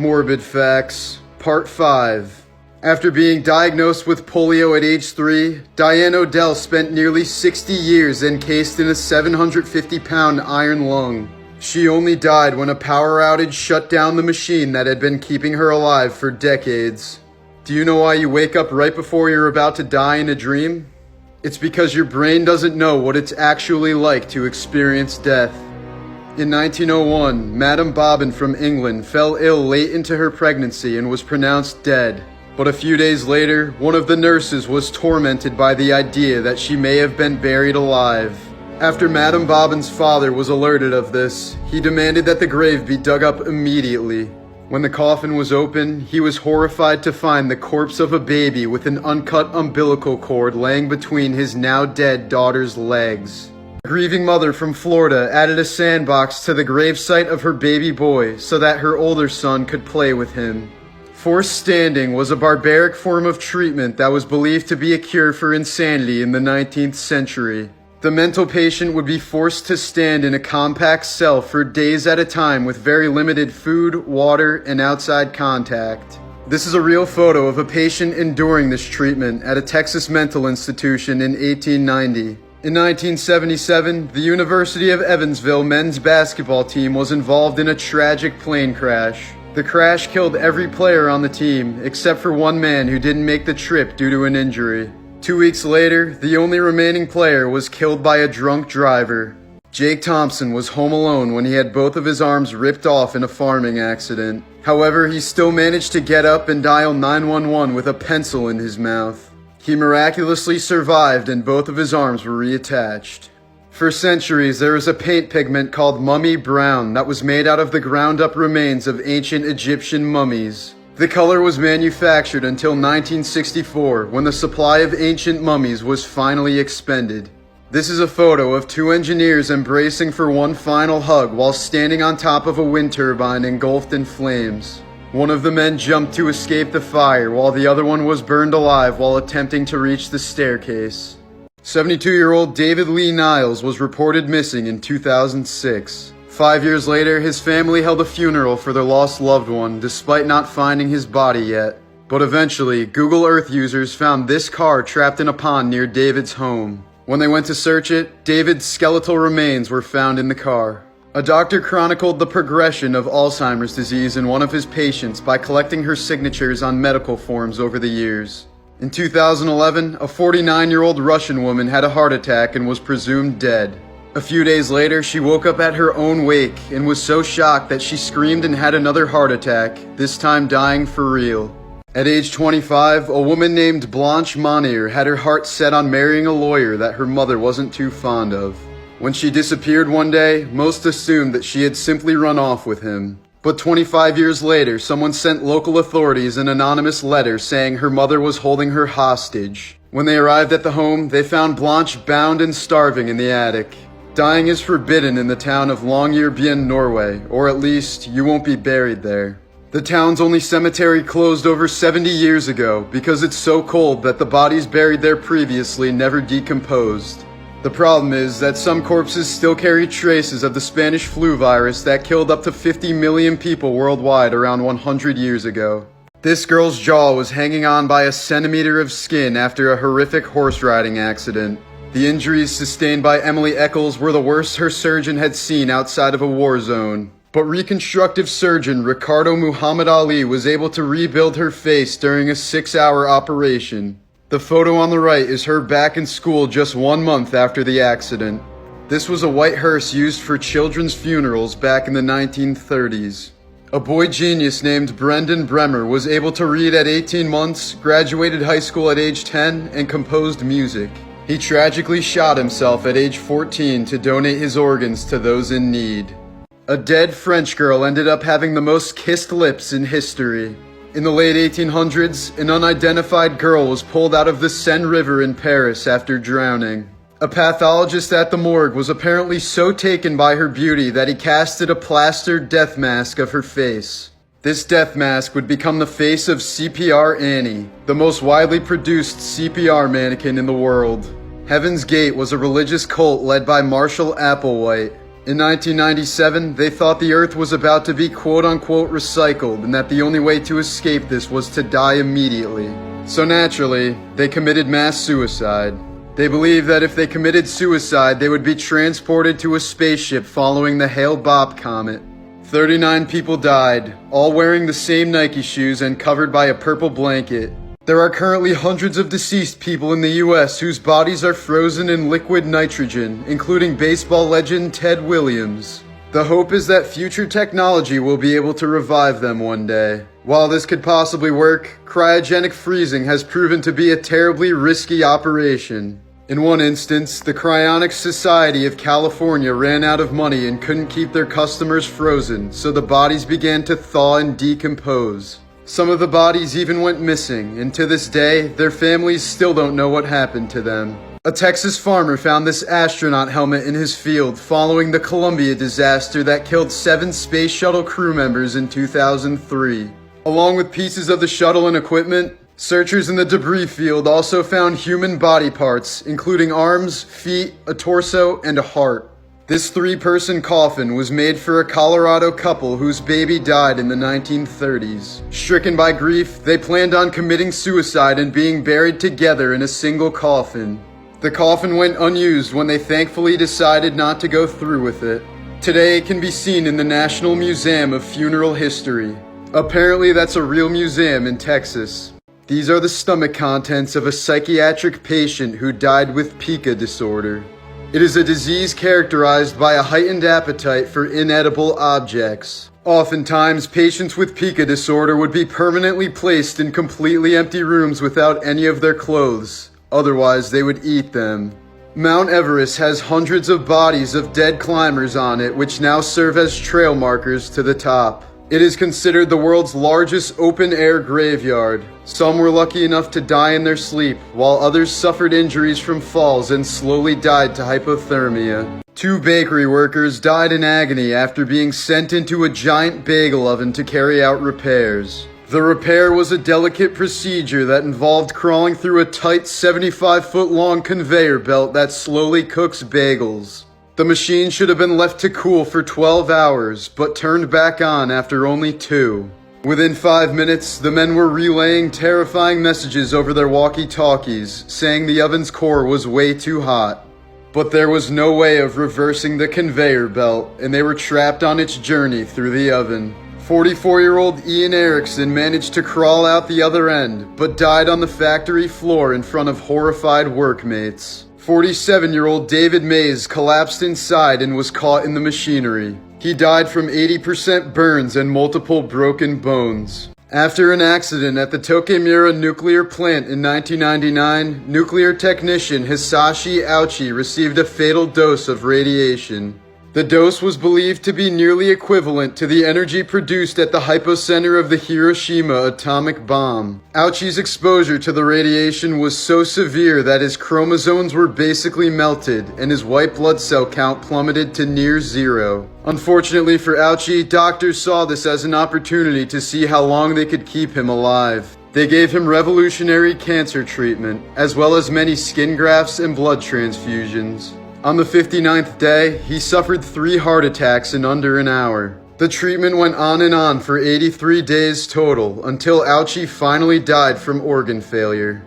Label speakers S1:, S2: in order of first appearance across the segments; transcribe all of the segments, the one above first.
S1: Morbid Facts, Part 5. After being diagnosed with polio at age 3, Diane Odell spent nearly 60 years encased in a 750-pound iron lung. She only died when a power outage shut down the machine that had been keeping her alive for decades. Do you know why you wake up right before you're about to die in a dream? It's because your brain doesn't know what it's actually like to experience death. In 1901, Madame Bobbin from England fell ill late into her pregnancy and was pronounced dead. But a few days later, one of the nurses was tormented by the idea that she may have been buried alive. After Madame Bobbin's father was alerted of this, he demanded that the grave be dug up immediately. When the coffin was open, he was horrified to find the corpse of a baby with an uncut umbilical cord laying between his now dead daughter's legs. A grieving mother from Florida added a sandbox to the gravesite of her baby boy so that her older son could play with him. Forced standing was a barbaric form of treatment that was believed to be a cure for insanity in the 19th century. The mental patient would be forced to stand in a compact cell for days at a time with very limited food, water, and outside contact. This is a real photo of a patient enduring this treatment at a Texas mental institution in 1890. In 1977, the University of Evansville men's basketball team was involved in a tragic plane crash. The crash killed every player on the team, except for one man who didn't make the trip due to an injury. 2 weeks later, the only remaining player was killed by a drunk driver. Jake Thompson was home alone when he had both of his arms ripped off in a farming accident. However, he still managed to get up and dial 911 with a pencil in his mouth. He miraculously survived and both of his arms were reattached. For centuries, there was a paint pigment called mummy brown that was made out of the ground-up remains of ancient Egyptian mummies. The color was manufactured until 1964, when the supply of ancient mummies was finally expended. This is a photo of two engineers embracing for one final hug while standing on top of a wind turbine engulfed in flames. One of the men jumped to escape the fire, while the other one was burned alive while attempting to reach the staircase. 72-year-old David Lee Niles was reported missing in 2006. 5 years later, his family held a funeral for their lost loved one, despite not finding his body yet. But eventually, Google Earth users found this car trapped in a pond near David's home. When they went to search it, David's skeletal remains were found in the car. A doctor chronicled the progression of Alzheimer's disease in one of his patients by collecting her signatures on medical forms over the years. In 2011, a 49-year-old Russian woman had a heart attack and was presumed dead. A few days later, she woke up at her own wake and was so shocked that she screamed and had another heart attack, this time dying for real. At age 25, a woman named Blanche Monnier had her heart set on marrying a lawyer that her mother wasn't too fond of. When she disappeared one day, most assumed that she had simply run off with him. But 25 years later, someone sent local authorities an anonymous letter saying her mother was holding her hostage. When they arrived at the home, they found Blanche bound and starving in the attic. Dying is forbidden in the town of Longyearbyen, Norway, or at least, you won't be buried there. The town's only cemetery closed over 70 years ago because it's so cold that the bodies buried there previously never decomposed. The problem is that some corpses still carry traces of the Spanish flu virus that killed up to 50 million people worldwide around 100 years ago. This girl's jaw was hanging on by a centimeter of skin after a horrific horse riding accident. The injuries sustained by Emily Eccles were the worst her surgeon had seen outside of a war zone. But reconstructive surgeon Ricardo Muhammad Ali was able to rebuild her face during a 6-hour operation. The photo on the right is her back in school just 1 month after the accident. This was a white hearse used for children's funerals back in the 1930s. A boy genius named Brendan Bremer was able to read at 18 months, graduated high school at age 10, and composed music. He tragically shot himself at age 14 to donate his organs to those in need. A dead French girl ended up having the most kissed lips in history. In the late 1800s, an unidentified girl was pulled out of the Seine River in Paris after drowning. A pathologist at the morgue was apparently so taken by her beauty that he casted a plastered death mask of her face. This death mask would become the face of CPR Annie, the most widely produced CPR mannequin in the world. Heaven's Gate was a religious cult led by Marshall Applewhite. In 1997, they thought the Earth was about to be quote-unquote recycled and that the only way to escape this was to die immediately. So naturally, they committed mass suicide. They believed that if they committed suicide, they would be transported to a spaceship following the Hale-Bopp comet. 39 people died, all wearing the same Nike shoes and covered by a purple blanket. There are currently hundreds of deceased people in the US whose bodies are frozen in liquid nitrogen, including baseball legend Ted Williams. The hope is that future technology will be able to revive them one day. While this could possibly work, cryogenic freezing has proven to be a terribly risky operation. In one instance, the Cryonics Society of California ran out of money and couldn't keep their customers frozen, so the bodies began to thaw and decompose. Some of the bodies even went missing, and to this day, their families still don't know what happened to them. A Texas farmer found this astronaut helmet in his field following the Columbia disaster that killed 7 space shuttle crew members in 2003. Along with pieces of the shuttle and equipment, searchers in the debris field also found human body parts, including arms, feet, a torso, and a heart. This 3-person coffin was made for a Colorado couple whose baby died in the 1930s. Stricken by grief, they planned on committing suicide and being buried together in a single coffin. The coffin went unused when they thankfully decided not to go through with it. Today it can be seen in the National Museum of Funeral History. Apparently that's a real museum in Texas. These are the stomach contents of a psychiatric patient who died with pica disorder. It is a disease characterized by a heightened appetite for inedible objects. Oftentimes, patients with pica disorder would be permanently placed in completely empty rooms without any of their clothes. Otherwise, they would eat them. Mount Everest has hundreds of bodies of dead climbers on it, which now serve as trail markers to the top. It is considered the world's largest open-air graveyard. Some were lucky enough to die in their sleep, while others suffered injuries from falls and slowly died to hypothermia. 2 bakery workers died in agony after being sent into a giant bagel oven to carry out repairs. The repair was a delicate procedure that involved crawling through a tight 75-foot-long conveyor belt that slowly cooks bagels. The machine should have been left to cool for 12 hours, but turned back on after only 2. Within 5 minutes, the men were relaying terrifying messages over their walkie-talkies, saying the oven's core was way too hot. But there was no way of reversing the conveyor belt, and they were trapped on its journey through the oven. 44-year-old Ian Erickson managed to crawl out the other end, but died on the factory floor in front of horrified workmates. 47-year-old David Mays collapsed inside and was caught in the machinery. He died from 80% burns and multiple broken bones. After an accident at the Tokemura nuclear plant in 1999, nuclear technician Hisashi Ouchi received a fatal dose of radiation. The dose was believed to be nearly equivalent to the energy produced at the hypocenter of the Hiroshima atomic bomb. Ouchi's exposure to the radiation was so severe that his chromosomes were basically melted and his white blood cell count plummeted to near 0. Unfortunately for Ouchi, doctors saw this as an opportunity to see how long they could keep him alive. They gave him revolutionary cancer treatment, as well as many skin grafts and blood transfusions. On the 59th day, he suffered 3 heart attacks in under an hour. The treatment went on and on for 83 days total, until Ouchi finally died from organ failure.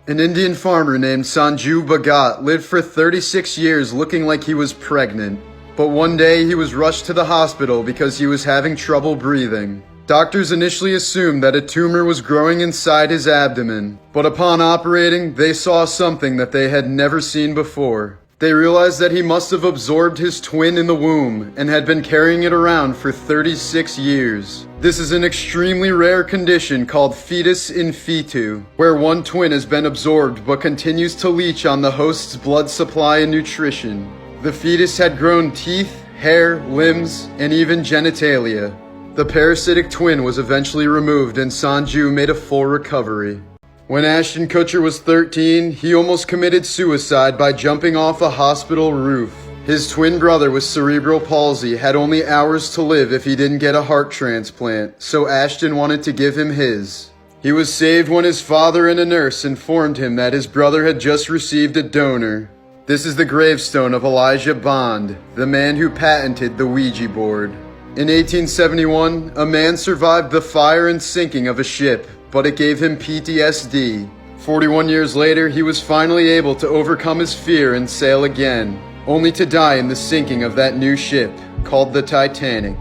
S1: An Indian farmer named Sanju Bhagat lived for 36 years looking like he was pregnant. But one day he was rushed to the hospital because he was having trouble breathing. Doctors initially assumed that a tumor was growing inside his abdomen, but upon operating, they saw something that they had never seen before. They realized that he must have absorbed his twin in the womb and had been carrying it around for 36 years. This is an extremely rare condition called fetus in fetu, where one twin has been absorbed but continues to leach on the host's blood supply and nutrition. The fetus had grown teeth, hair, limbs, and even genitalia. The parasitic twin was eventually removed and Sanju made a full recovery. When Ashton Kutcher was 13, he almost committed suicide by jumping off a hospital roof. His twin brother with cerebral palsy had only hours to live if he didn't get a heart transplant, so Ashton wanted to give him his. He was saved when his father and a nurse informed him that his brother had just received a donor. This is the gravestone of Elijah Bond, the man who patented the Ouija board. In 1871, a man survived the fire and sinking of a ship, but it gave him PTSD. 41 years later, he was finally able to overcome his fear and sail again, only to die in the sinking of that new ship, called the Titanic.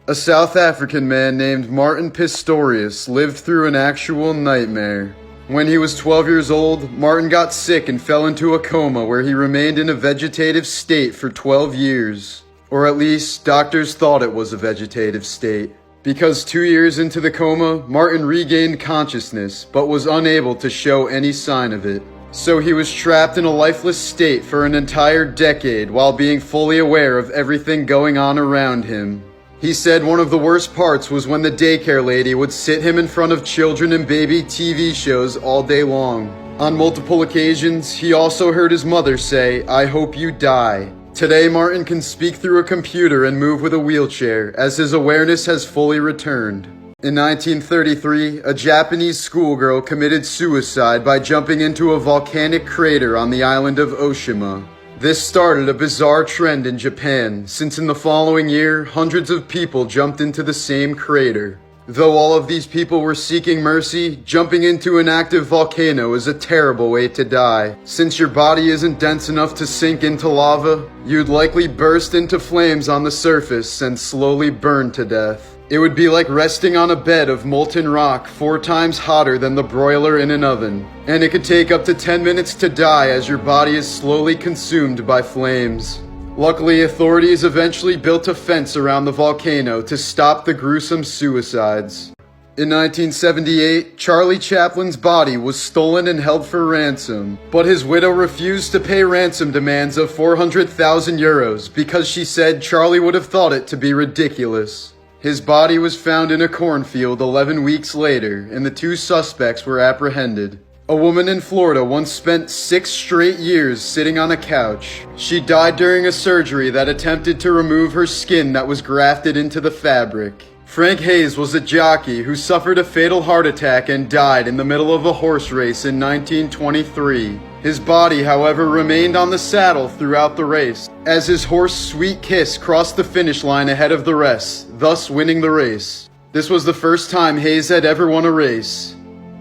S1: A South African man named Martin Pistorius lived through an actual nightmare. When he was 12 years old, Martin got sick and fell into a coma where he remained in a vegetative state for 12 years. Or at least, doctors thought it was a vegetative state. Because 2 years into the coma, Martin regained consciousness, but was unable to show any sign of it. So he was trapped in a lifeless state for an entire decade while being fully aware of everything going on around him. He said one of the worst parts was when the daycare lady would sit him in front of children and baby TV shows all day long. On multiple occasions, he also heard his mother say, "I hope you die." Today, Martin can speak through a computer and move with a wheelchair, as his awareness has fully returned. In 1933, a Japanese schoolgirl committed suicide by jumping into a volcanic crater on the island of Oshima. This started a bizarre trend in Japan, since in the following year, hundreds of people jumped into the same crater. Though all of these people were seeking mercy, jumping into an active volcano is a terrible way to die. Since your body isn't dense enough to sink into lava, you'd likely burst into flames on the surface and slowly burn to death. It would be like resting on a bed of molten rock 4 times hotter than the broiler in an oven. And it could take up to 10 minutes to die as your body is slowly consumed by flames. Luckily, authorities eventually built a fence around the volcano to stop the gruesome suicides. In 1978, Charlie Chaplin's body was stolen and held for ransom, but his widow refused to pay ransom demands of 400,000 euros because she said Charlie would have thought it to be ridiculous. His body was found in a cornfield 11 weeks later, and the 2 suspects were apprehended. A woman in Florida once spent 6 straight years sitting on a couch. She died during a surgery that attempted to remove her skin that was grafted into the fabric. Frank Hayes was a jockey who suffered a fatal heart attack and died in the middle of a horse race in 1923. His body, however, remained on the saddle throughout the race, as his horse Sweet Kiss crossed the finish line ahead of the rest, thus winning the race. This was the first time Hayes had ever won a race,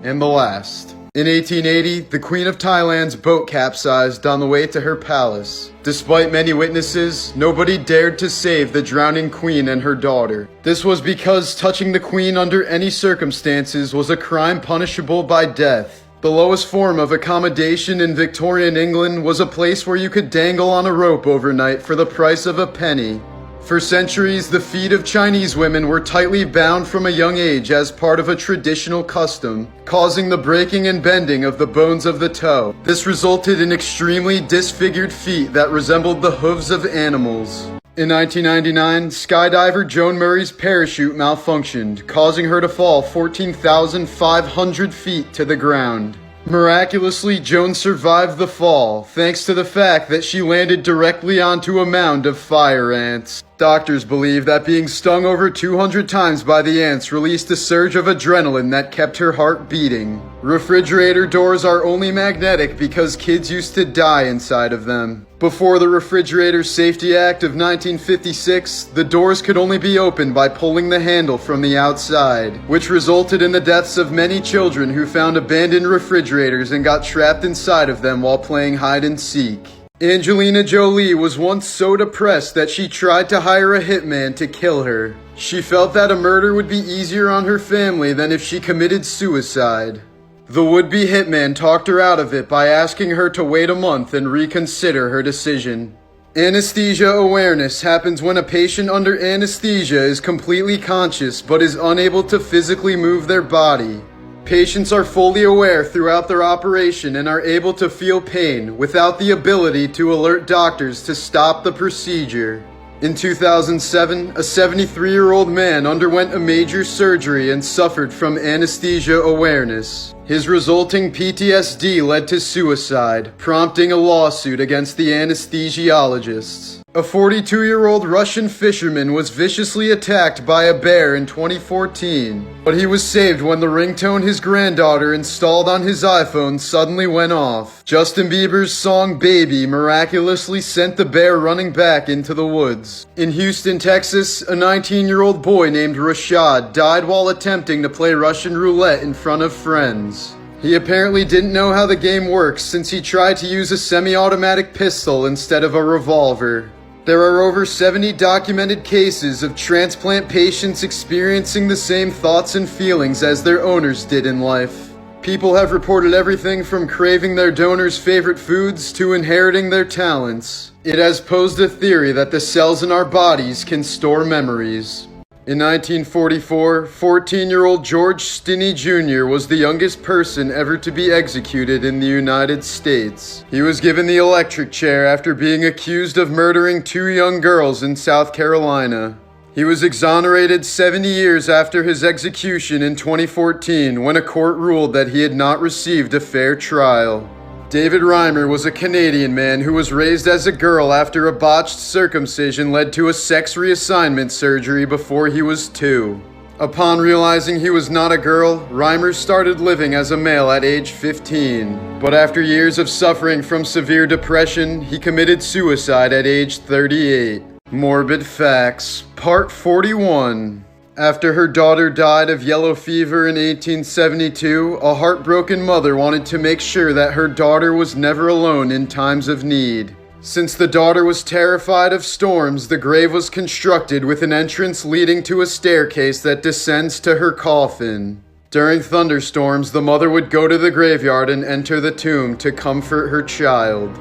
S1: and the last. In 1880, the Queen of Thailand's boat capsized on the way to her palace. Despite many witnesses, nobody dared to save the drowning queen and her daughter. This was because touching the queen under any circumstances was a crime punishable by death. The lowest form of accommodation in Victorian England was a place where you could dangle on a rope overnight for the price of a penny. For centuries, the feet of Chinese women were tightly bound from a young age as part of a traditional custom, causing the breaking and bending of the bones of the toe. This resulted in extremely disfigured feet that resembled the hooves of animals. In 1999, skydiver Joan Murray's parachute malfunctioned, causing her to fall 14,500 feet to the ground. Miraculously, Joan survived the fall, thanks to the fact that she landed directly onto a mound of fire ants. Doctors believe that being stung over 200 times by the ants released a surge of adrenaline that kept her heart beating. Refrigerator doors are only magnetic because kids used to die inside of them. Before the Refrigerator Safety Act of 1956, the doors could only be opened by pulling the handle from the outside, which resulted in the deaths of many children who found abandoned refrigerators and got trapped inside of them while playing hide and seek. Angelina Jolie was once so depressed that she tried to hire a hitman to kill her. She felt that a murder would be easier on her family than if she committed suicide. The would-be hitman talked her out of it by asking her to wait a month and reconsider her decision. Anesthesia awareness happens when a patient under anesthesia is completely conscious but is unable to physically move their body. Patients are fully aware throughout their operation and are able to feel pain without the ability to alert doctors to stop the procedure. In 2007, a 73-year-old man underwent a major surgery and suffered from anesthesia awareness. His resulting PTSD led to suicide, prompting a lawsuit against the anesthesiologists. A 42-year-old Russian fisherman was viciously attacked by a bear in 2014, but he was saved when the ringtone his granddaughter installed on his iPhone suddenly went off. Justin Bieber's song Baby miraculously sent the bear running back into the woods. In Houston, Texas, a 19-year-old boy named Rashad died while attempting to play Russian roulette in front of friends. He apparently didn't know how the game works since he tried to use a semi-automatic pistol instead of a revolver. There are over 70 documented cases of transplant patients experiencing the same thoughts and feelings as their owners did in life. People have reported everything from craving their donor's favorite foods to inheriting their talents. It has posed a theory that the cells in our bodies can store memories. In 1944, 14-year-old George Stinney Jr. was the youngest person ever to be executed in the United States. He was given the electric chair after being accused of murdering 2 young girls in South Carolina. He was exonerated 70 years after his execution in 2014 when a court ruled that he had not received a fair trial. David Reimer was a Canadian man who was raised as a girl after a botched circumcision led to a sex reassignment surgery before he was 2. Upon realizing he was not a girl, Reimer started living as a male at age 15. But after years of suffering from severe depression, he committed suicide at age 38. Morbid Facts, Part 41. After her daughter died of yellow fever in 1872, a heartbroken mother wanted to make sure that her daughter was never alone in times of need. Since the daughter was terrified of storms, the grave was constructed with an entrance leading to a staircase that descends to her coffin. During thunderstorms, the mother would go to the graveyard and enter the tomb to comfort her child.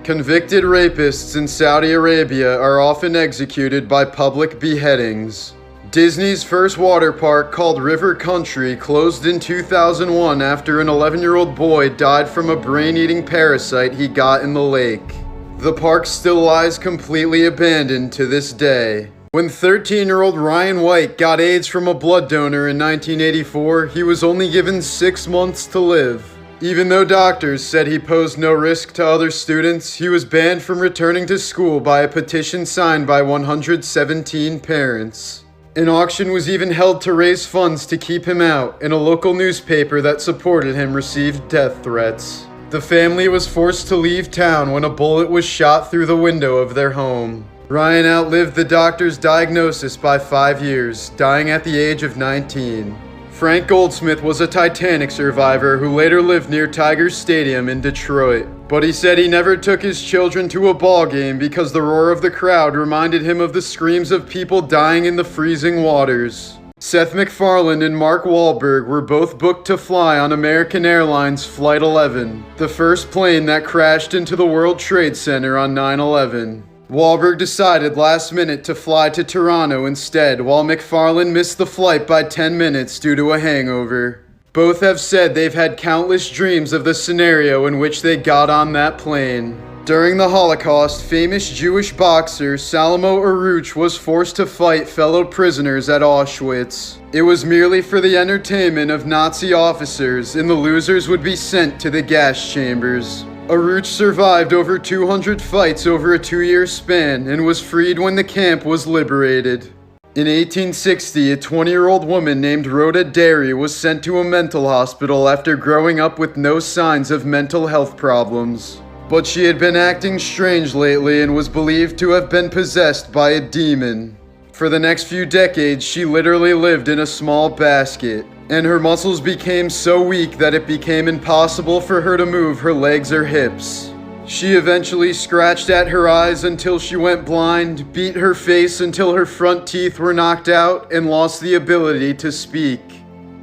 S1: Convicted rapists in Saudi Arabia are often executed by public beheadings. Disney's first water park, called River Country, closed in 2001 after an 11-year-old boy died from a brain-eating parasite he got in the lake. The park still lies completely abandoned to this day. When 13-year-old Ryan White got AIDS from a blood donor in 1984, he was only given 6 months to live. Even though doctors said he posed no risk to other students, he was banned from returning to school by a petition signed by 117 parents. An auction was even held to raise funds to keep him out, and a local newspaper that supported him received death threats. The family was forced to leave town when a bullet was shot through the window of their home. Ryan outlived the doctor's diagnosis by 5 years, dying at the age of 19. Frank Goldsmith was a Titanic survivor who later lived near Tiger Stadium in Detroit. But he said he never took his children to a ball game because the roar of the crowd reminded him of the screams of people dying in the freezing waters. Seth MacFarlane and Mark Wahlberg were both booked to fly on American Airlines Flight 11, the first plane that crashed into the World Trade Center on 9/11. Wahlberg decided last minute to fly to Toronto instead, while MacFarlane missed the flight by 10 minutes due to a hangover. Both have said they've had countless dreams of the scenario in which they got on that plane. During the Holocaust, famous Jewish boxer Shlomo Aruch was forced to fight fellow prisoners at Auschwitz. It was merely for the entertainment of Nazi officers, and the losers would be sent to the gas chambers. Aruch survived over 200 fights over a 2-year span and was freed when the camp was liberated. In 1860, a 20-year-old woman named Rhoda Derry was sent to a mental hospital after growing up with no signs of mental health problems. But she had been acting strange lately and was believed to have been possessed by a demon. For the next few decades, she literally lived in a small basket, and her muscles became so weak that it became impossible for her to move her legs or hips. She eventually scratched at her eyes until she went blind, beat her face until her front teeth were knocked out, and lost the ability to speak.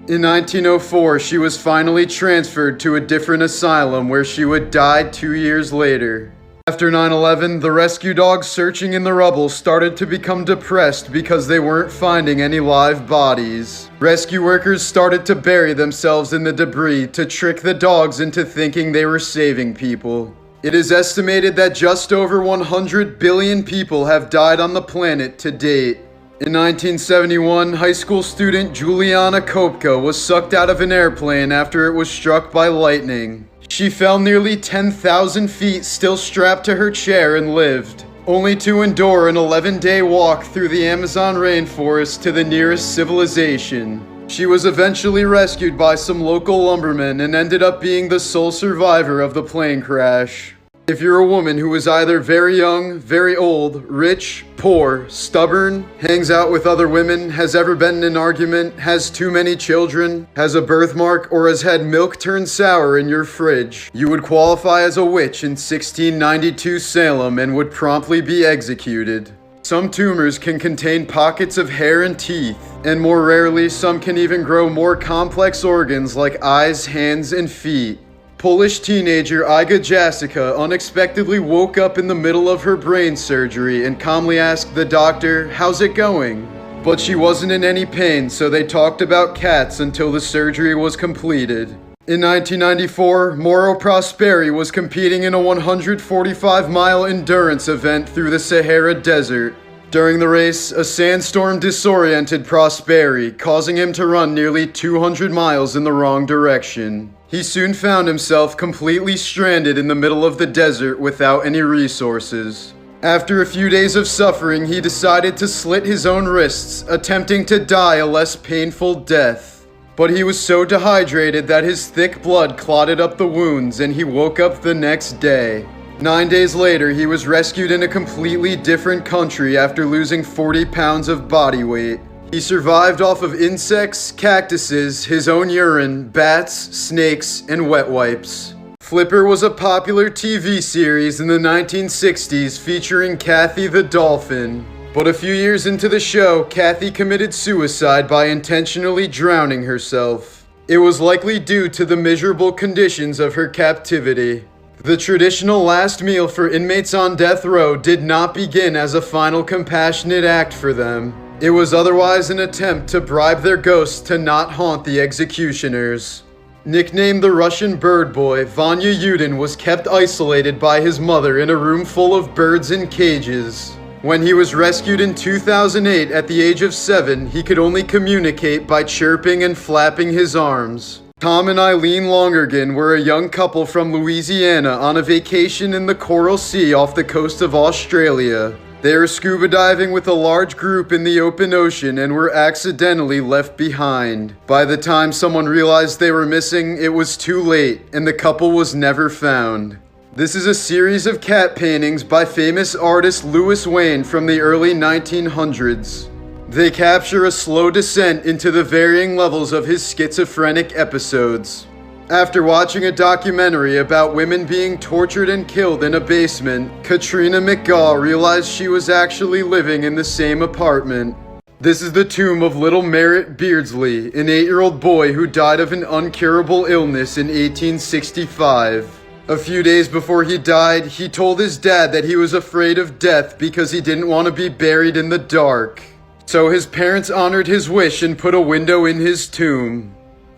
S1: In 1904, she was finally transferred to a different asylum where she would die 2 years later. After 9/11, the rescue dogs searching in the rubble started to become depressed because they weren't finding any live bodies. Rescue workers started to bury themselves in the debris to trick the dogs into thinking they were saving people. It is estimated that just over 100 billion people have died on the planet to date. In 1971, high school student Juliana Kopka was sucked out of an airplane after it was struck by lightning. She fell nearly 10,000 feet still strapped to her chair and lived. only to endure an 11-day walk through the Amazon rainforest to the nearest civilization. She was eventually rescued by some local lumbermen and ended up being the sole survivor of the plane crash. If you're a woman who is either very young, very old, rich, poor, stubborn, hangs out with other women, has ever been in an argument, has too many children, has a birthmark, or has had milk turn sour in your fridge, you would qualify as a witch in 1692 Salem and would promptly be executed. Some tumors can contain pockets of hair and teeth, and more rarely, some can even grow more complex organs like eyes, hands, and feet. Polish teenager Iga Jasica unexpectedly woke up in the middle of her brain surgery and calmly asked the doctor, "How's it going?" But she wasn't in any pain, so they talked about cats until the surgery was completed. In 1994, Mauro Prosperi was competing in a 145-mile endurance event through the Sahara Desert. During the race, a sandstorm disoriented Prosperi, causing him to run nearly 200 miles in the wrong direction. He soon found himself completely stranded in the middle of the desert without any resources. After a few days of suffering, he decided to slit his own wrists, attempting to die a less painful death. But he was so dehydrated that his thick blood clotted up the wounds and he woke up the next day. 9 days later, he was rescued in a completely different country after losing 40 pounds of body weight. He survived off of insects, cactuses, his own urine, bats, snakes, and wet wipes. Flipper was a popular TV series in the 1960s featuring Kathy the Dolphin. But a few years into the show, Kathy committed suicide by intentionally drowning herself. It was likely due to the miserable conditions of her captivity. The traditional last meal for inmates on death row did not begin as a final compassionate act for them. It was otherwise an attempt to bribe their ghosts to not haunt the executioners. Nicknamed the Russian Bird Boy, Vanya Yudin was kept isolated by his mother in a room full of birds in cages. When he was rescued in 2008 at the age of 7, he could only communicate by chirping and flapping his arms. Tom and Eileen Longergan were a young couple from Louisiana on a vacation in the Coral Sea off the coast of Australia. They were scuba diving with a large group in the open ocean and were accidentally left behind. By the time someone realized they were missing, it was too late, and the couple was never found. This is a series of cat paintings by famous artist Louis Wayne from the early 1900s. They capture a slow descent into the varying levels of his schizophrenic episodes. After watching a documentary about women being tortured and killed in a basement, Katrina McGaw realized she was actually living in the same apartment. This is the tomb of little Merritt Beardsley, an 8-year-old boy who died of an incurable illness in 1865. A few days before he died, he told his dad that he was afraid of death because he didn't want to be buried in the dark. So his parents honored his wish and put a window in his tomb.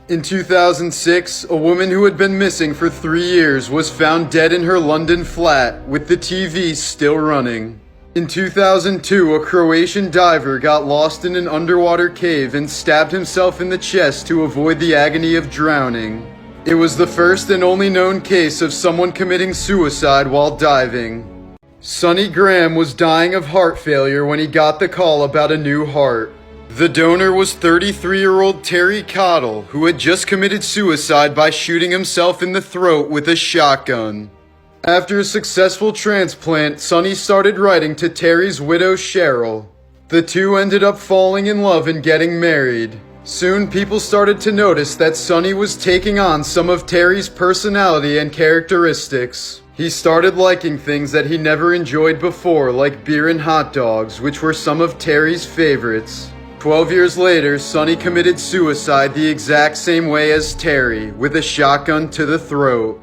S1: In 2006, a woman who had been missing for 3 years was found dead in her London flat, with the TV still running. In 2002, a Croatian diver got lost in an underwater cave and stabbed himself in the chest to avoid the agony of drowning. It was the first and only known case of someone committing suicide while diving. Sonny Graham was dying of heart failure when he got the call about a new heart. The donor was 33-year-old Terry Cottle, who had just committed suicide by shooting himself in the throat with a shotgun. After a successful transplant, Sonny started writing to Terry's widow Cheryl. The two ended up falling in love and getting married. Soon, people started to notice that Sonny was taking on some of Terry's personality and characteristics. He started liking things that he never enjoyed before, like beer and hot dogs, which were some of Terry's favorites. 12 years later, Sonny committed suicide the exact same way as Terry, with a shotgun to the throat.